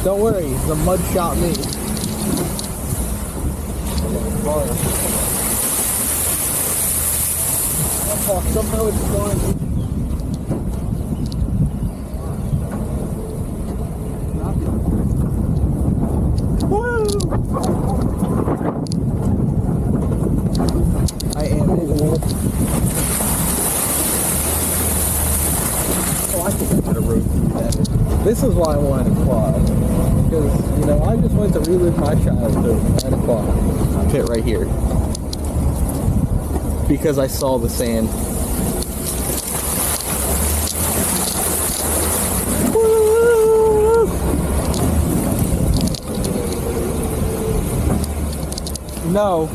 Don't worry, the mud shot me. Oh, somehow it's flying. I am it. Oh, I think I could have rode through that. This is why I wanted to quad. Because, you know, I just went to relive my childhood at a quad. Pit right here. Because I saw the sand. Woo! No.